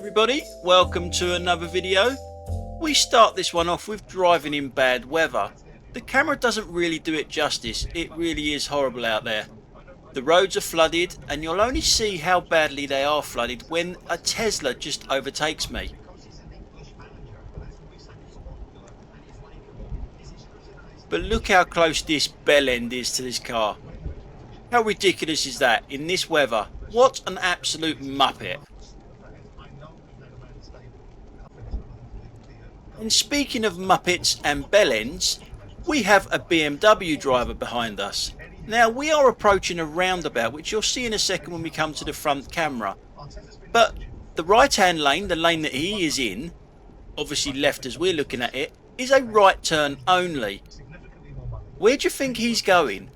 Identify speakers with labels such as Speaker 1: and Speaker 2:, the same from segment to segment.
Speaker 1: everybody, welcome to another video. We start this one off with driving in bad weather. The camera doesn't really do it justice, it really is horrible out there. The roads are flooded and you'll only see how badly they are flooded when a Tesla just overtakes me. But look how close this bell end is to this car. How ridiculous is that in this weather? What an absolute muppet. And speaking of muppets and bell ends, we have a BMW driver behind us. Now we are approaching a roundabout, which you'll see in a second when we come to the front camera. But the right hand lane, the lane that he is in, obviously left as we're looking at it, is a right turn only. Where do you think he's going?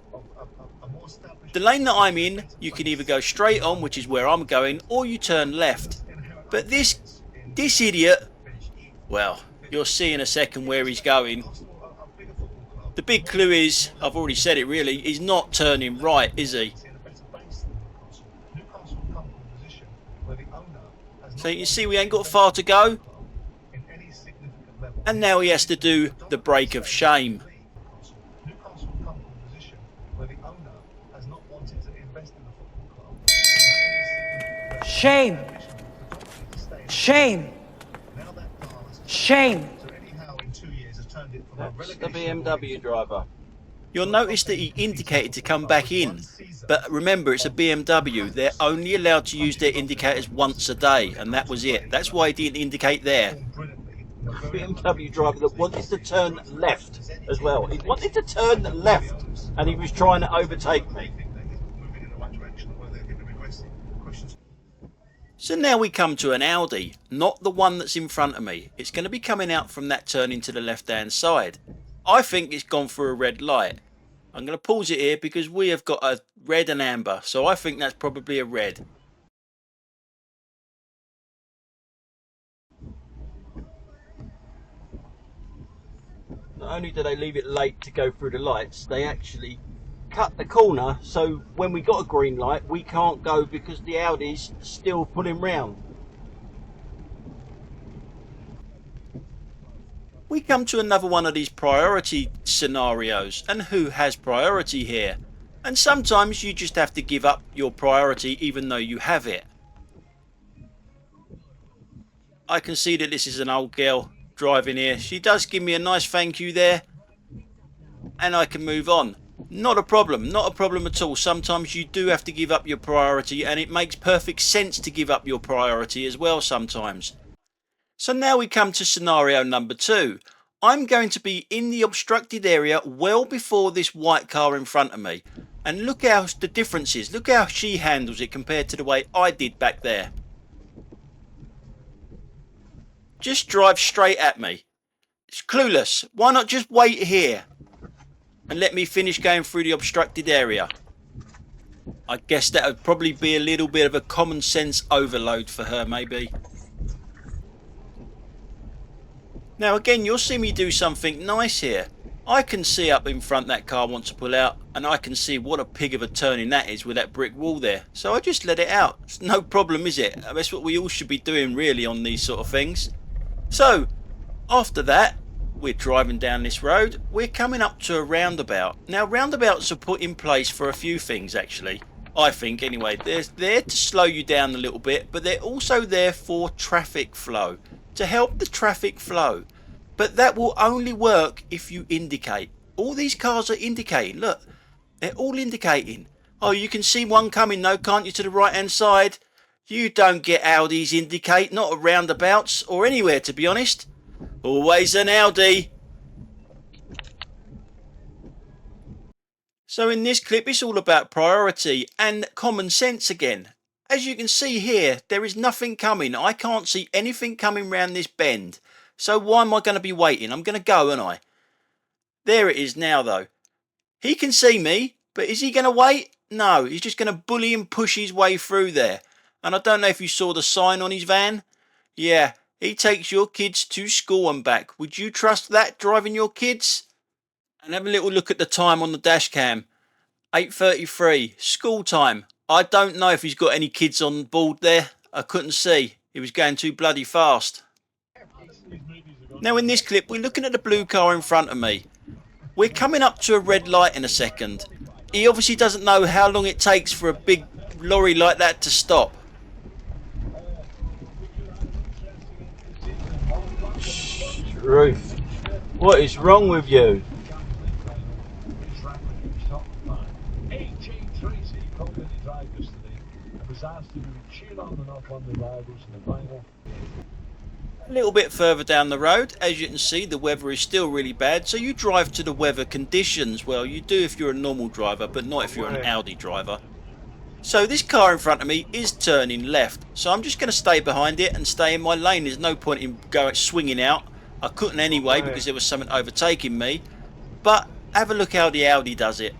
Speaker 1: The lane that I'm in, you can either go straight on, which is where I'm going, or you turn left. But this idiot, well, you'll see in a second where he's going. The big clue is, I've already said it really, he's not turning right, is he? So you can see we ain't got far to go. And now he has to do the break of shame.
Speaker 2: Shame! Shame! Shame!
Speaker 1: That's the BMW driver. You'll notice that he indicated to come back in, but remember it's a BMW. They're only allowed to use their indicators once a day, and that was it. That's why he didn't indicate there. BMW driver that wanted to turn left as well. He wanted to turn left and he was trying to overtake me. So now we come to an Audi, not the one that's in front of me. It's going to be coming out from that turn into the left hand side. I think it's gone through a red light. I'm going to pause it here because we have got a red and amber, so I think that's probably a red. Not only do they leave it late to go through the lights, they actually cut the corner, so when we got a green light we can't go because the Audi's still pulling round. We come to another one of these priority scenarios, and who has priority here? And sometimes you just have to give up your priority even though you have it. I can see that this is an old girl driving here. She does give me a nice thank you there and I can move on. Not a problem, not a problem at all. Sometimes you do have to give up your priority, and it makes perfect sense to give up your priority as well sometimes. So now we come to scenario number 2. I'm going to be in the obstructed area well before this white car in front of me. And look how the difference is. Look how she handles it compared to the way I did back there. Just drive straight at me. It's clueless. Why not just wait here and let me finish going through the obstructed area? I guess that would probably be a little bit of a common sense overload for her, maybe. Now again, you'll see me do something nice here. I can see up in front that car wants to pull out, and I can see what a pig of a turning that is with that brick wall there. So I just let it out. It's no problem, is it? That's what we all should be doing really on these sort of things. So after that, we're driving down this road. We're coming up to a roundabout. Now roundabouts are put in place for a few things actually. I think anyway. They're there to slow you down a little bit, but they're also there for traffic flow. To help the traffic flow. But that will only work if you indicate. All these cars are indicating. Look, they're all indicating. Oh, you can see one coming though, can't you, to the right hand side? You don't get Audis indicate, not at roundabouts or anywhere to be honest. Always an Audi. So in this clip it's all about priority and common sense again. As you can see here, there is nothing coming. I can't see anything coming round this bend. So why am I going to be waiting? I'm going to go, aren't I? There it is now though. He can see me, but is he going to wait? No, he's just going to bully and push his way through there. And I don't know if you saw the sign on his van. Yeah. He takes your kids to school and back. Would you trust that, driving your kids? And have a little look at the time on the dash cam. 8:33, school time. I don't know if he's got any kids on board there. I couldn't see. He was going too bloody fast. Now in this clip we're looking at the blue car in front of me. We're coming up to a red light in a second. He obviously doesn't know how long it takes for a big lorry like that to stop.
Speaker 3: Ruth, what is wrong with you?
Speaker 1: A little bit further down the road, as you can see, the weather is still really bad, so you drive to the weather conditions. Well, you do if you're a normal driver, but not if you're an Audi driver. So this car in front of me is turning left, so I'm just going to stay behind it and stay in my lane. There's no point in going swinging out. I couldn't anyway because there was something overtaking me. But have a look how the Audi does it.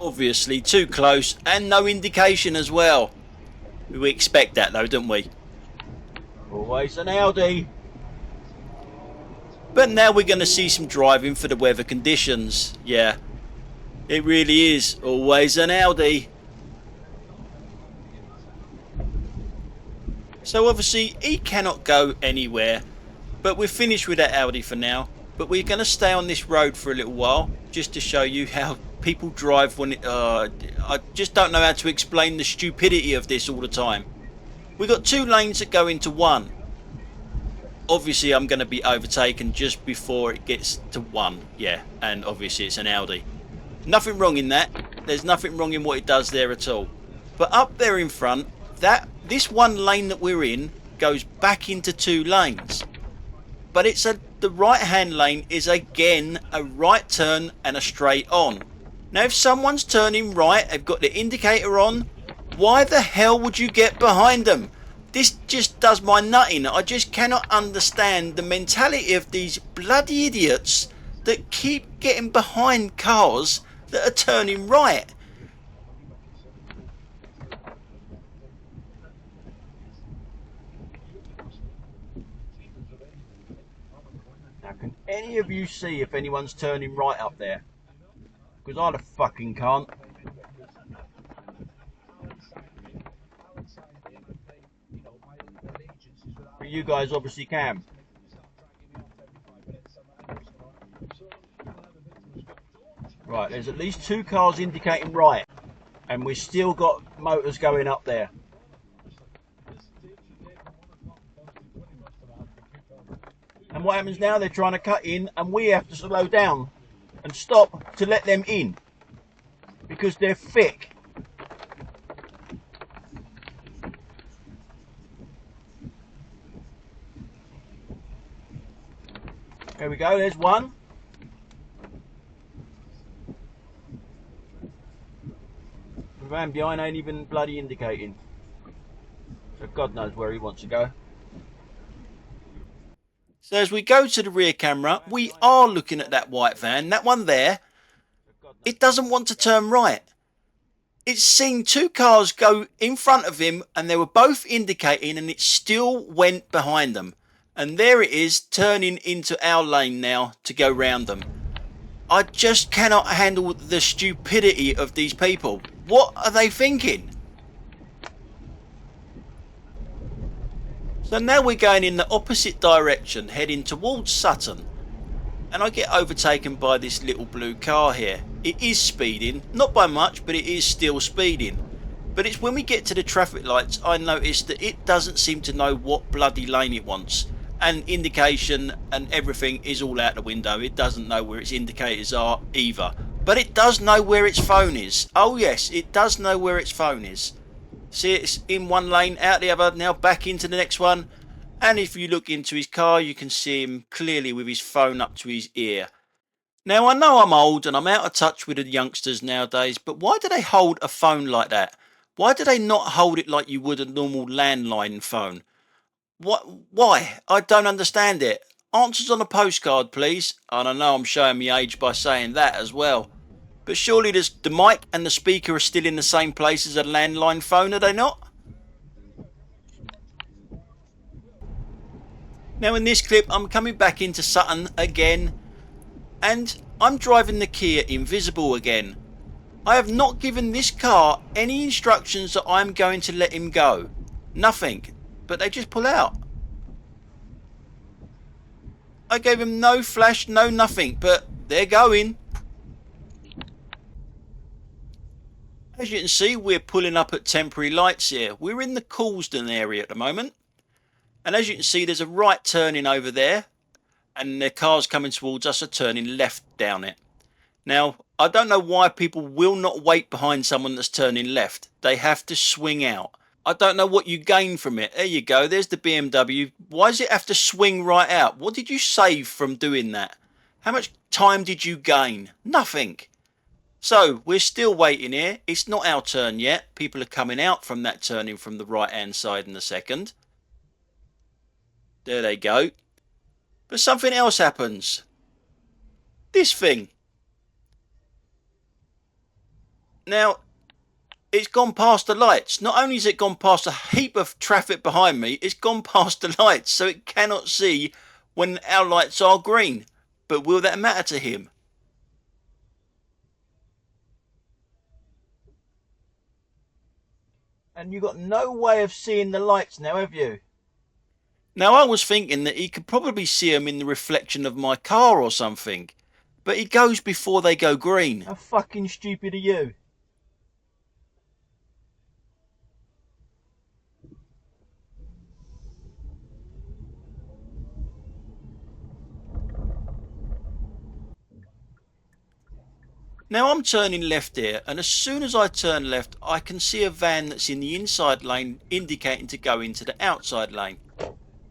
Speaker 1: Obviously too close and no indication as well. We expect that though, don't we?
Speaker 3: Always an Audi.
Speaker 1: But now we're going to see some driving for the weather conditions. Yeah, it really is always an Audi. So obviously he cannot go anywhere. But we're finished with that Audi for now. But we're going to stay on this road for a little while just to show you how people drive when it... I just don't know how to explain the stupidity of this all the time. We've got two lanes that go into one. Obviously I'm going to be overtaken just before it gets to one. Yeah, and obviously it's an Audi. Nothing wrong in that. There's nothing wrong in what it does there at all. But up there in front, this one lane that we're in goes back into two lanes. But the right hand lane is again a right turn and a straight on. Now if someone's turning right, they've got the indicator on, why the hell would you get behind them? This just does my nutting. I just cannot understand the mentality of these bloody idiots that keep getting behind cars that are turning right.
Speaker 3: Now can any of you see if anyone's turning right up there? Because I fucking can't. But you guys obviously can. Right, there's at least two cars indicating right. And we've still got motors going up there. And what happens now? They're trying to cut in and we have to slow down and stop to let them in. Because they're thick. There we go, there's one. The van behind ain't even bloody indicating. So God knows where he wants to go.
Speaker 1: So as we go to the rear camera, we are looking at that white van. That one there, it doesn't want to turn right. It's seen two cars go in front of him and they were both indicating and it still went behind them. And there it is turning into our lane now to go round them. I just cannot handle the stupidity of these people. What are they thinking? So now we're going in the opposite direction, heading towards Sutton. And I get overtaken by this little blue car here. It is speeding, not by much, but it is still speeding. But it's when we get to the traffic lights, I notice that it doesn't seem to know what bloody lane it wants. And indication and everything is all out the window. It doesn't know where its indicators are either. But it does know where its phone is. Oh yes, it does know where its phone is. See, it's in one lane, out the other, now back into the next one. And if you look into his car, you can see him clearly with his phone up to his ear. Now, I know I'm old and I'm out of touch with the youngsters nowadays, but why do they hold a phone like that? Why do they not hold it like you would a normal landline phone? What? Why? I don't understand it. Answers on a postcard, please. And I know I'm showing my age by saying that as well. But surely the mic and the speaker are still in the same place as a landline phone, are they not? Now in this clip, I'm coming back into Sutton again. And I'm driving the Kia Invisible again. I have not given this car any instructions that I'm going to let him go. Nothing. But they just pull out. I gave him no flash, no nothing, but they're going. As you can see, we're pulling up at temporary lights here. We're in the Coulsdon area at the moment. And as you can see, there's a right turning over there. And the cars coming towards us are turning left down it. Now, I don't know why people will not wait behind someone that's turning left. They have to swing out. I don't know what you gain from it. There you go. There's the BMW. Why does it have to swing right out? What did you save from doing that? How much time did you gain? Nothing. So, we're still waiting here. It's not our turn yet. People are coming out from that turning from the right-hand side in a second. There they go. But something else happens. This thing. Now, it's gone past the lights. Not only has it gone past a heap of traffic behind me, it's gone past the lights, so it cannot see when our lights are green. But will that matter to him?
Speaker 3: And you've got no way of seeing the lights now, have you?
Speaker 1: Now, I was thinking that he could probably see them in the reflection of my car or something. But he goes before they go green.
Speaker 3: How fucking stupid are you?
Speaker 1: Now I'm turning left here, and as soon as I turn left I can see a van that's in the inside lane indicating to go into the outside lane.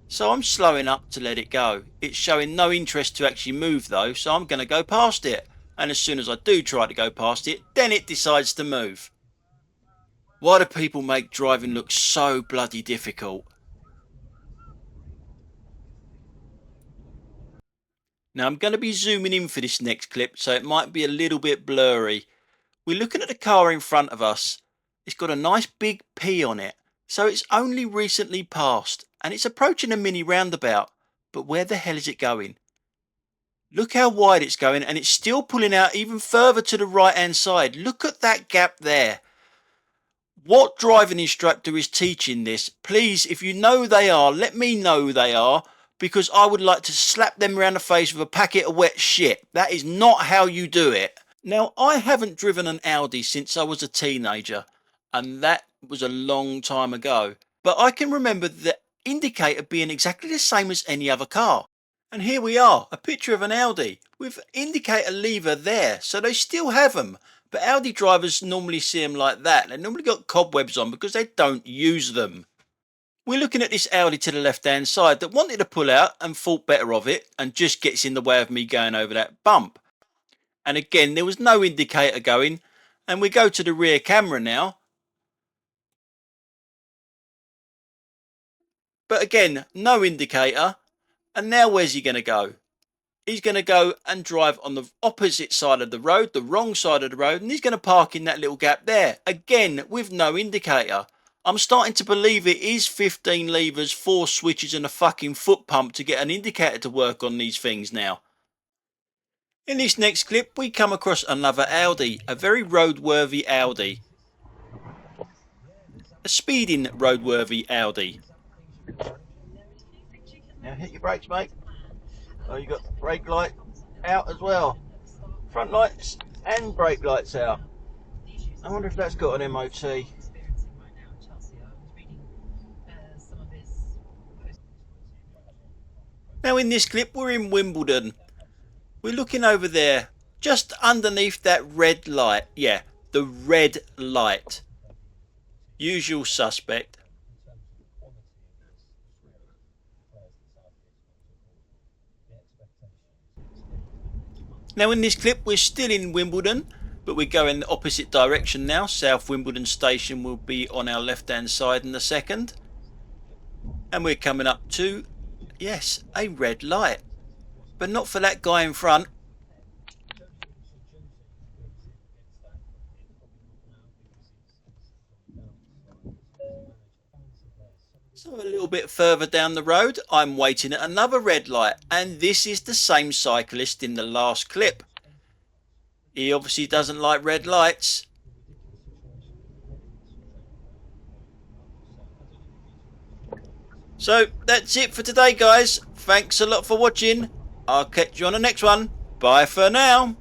Speaker 1: So I'm slowing up to let it go. It's showing no interest to actually move though, so I'm going to go past it. And as soon as I do try to go past it, then it decides to move. Why do people make driving look so bloody difficult? Now I'm going to be zooming in for this next clip, so it might be a little bit blurry. We're looking at the car in front of us. It's got a nice big P on it, so it's only recently passed, and it's approaching a mini roundabout. But where the hell is it going? Look how wide it's going, and it's still pulling out even further to the right hand side. Look at that gap there. What driving instructor is teaching this? Please, if you know they are, let me know who they are, because I would like to slap them around the face with a packet of wet shit. That is not how you do it. Now, I haven't driven an Audi since I was a teenager, and that was a long time ago. But I can remember the indicator being exactly the same as any other car. And here we are, a picture of an Audi with indicator lever there, so they still have them. But Audi drivers normally see them like that. They normally got cobwebs on because they don't use them. We're looking at this Audi to the left hand side that wanted to pull out and thought better of it and just gets in the way of me going over that bump. And again, there was no indicator going, and we go to the rear camera now. But again, no indicator. And now where's he going to go? He's going to go and drive on the opposite side of the road, the wrong side of the road, and he's going to park in that little gap there. Again, with no indicator. I'm starting to believe it is 15 levers, 4 switches and a fucking foot pump to get an indicator to work on these things now. In this next clip, we come across another Audi, a very roadworthy Audi. A speeding roadworthy Audi.
Speaker 3: Now hit your brakes, mate. Oh, you got brake light out as well. Front lights and brake lights out. I wonder if that's got an MOT.
Speaker 1: Now in this clip we're in Wimbledon. We're looking over there, just underneath that red light. Yeah, the red light. Usual suspect. Now in this clip we're still in Wimbledon, but we're going the opposite direction now. South Wimbledon station will be on our left hand side in a second. And we're coming up to, yes, a red light. But not for that guy in front. So a little bit further down the road, I'm waiting at another red light, and this is the same cyclist in the last clip. He obviously doesn't like red lights. So that's it for today, guys. Thanks a lot for watching. I'll catch you on the next one. Bye for now.